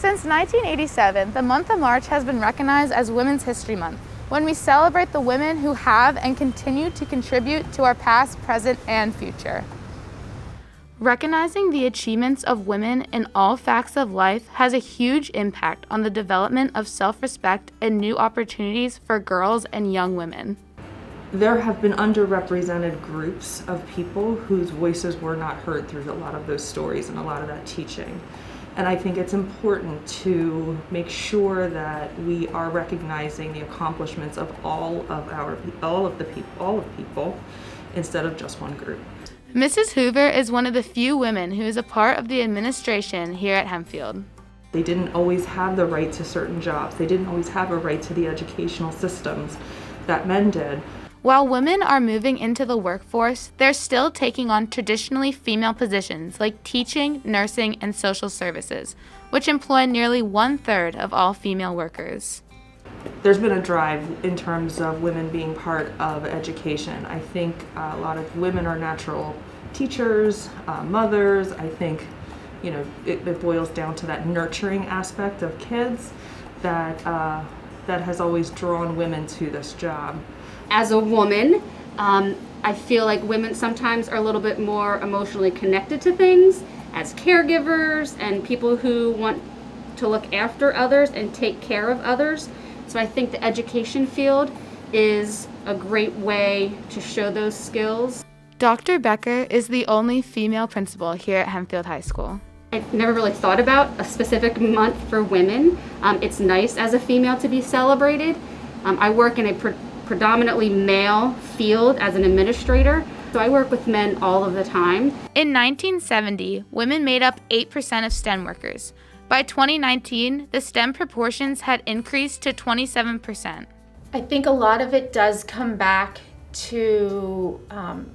Since 1987, the month of March has been recognized as Women's History Month, when we celebrate the women who have and continue to contribute to our past, present, and future. Recognizing the achievements of women in all facets of life has a huge impact on the development of self-respect and new opportunities for girls and young women. There have been underrepresented groups of people whose voices were not heard through a lot of those stories and a lot of that teaching. And I think it's important to make sure that we are recognizing the accomplishments of all of people instead of just one group. Mrs. Hoover is one of the few women who is a part of the administration here at Hempfield. They didn't always have the right to certain jobs. They didn't always have a right to the educational systems that men did. While women are moving into the workforce, they're still taking on traditionally female positions like teaching, nursing, and social services, which employ nearly 1/3 of all female workers. There's been a drive in terms of women being part of education. I think a lot of women are natural teachers, mothers. I think, it boils down to that nurturing aspect of kids that has always drawn women to this job. As a woman, I feel like women sometimes are a little bit more emotionally connected to things as caregivers and people who want to look after others and take care of others. So I think the education field is a great way to show those skills. Dr. Becker is the only female principal here at Hempfield High School. I never really thought about a specific month for women. It's nice as a female to be celebrated. I work in a predominantly male field as an administrator, so I work with men all of the time. In 1970, women made up 8% of STEM workers. By 2019, the STEM proportions had increased to 27%. I think a lot of it does come back to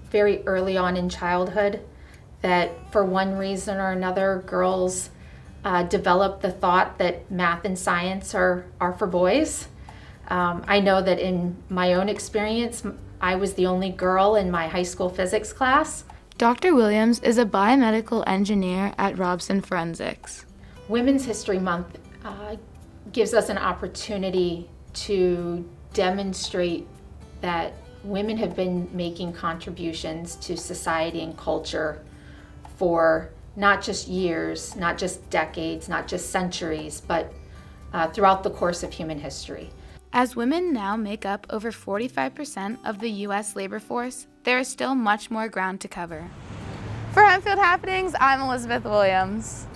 very early on in childhood, that for one reason or another, girls develop the thought that math and science are for boys. I know that in my own experience, I was the only girl in my high school physics class. Dr. Williams is a biomedical engineer at Robson Forensics. Women's History Month gives us an opportunity to demonstrate that women have been making contributions to society and culture for not just years, not just decades, not just centuries, but throughout the course of human history. As women now make up over 45% of the U.S. labor force, there is still much more ground to cover. For Hempfield Happenings, I'm Elizabeth Williams.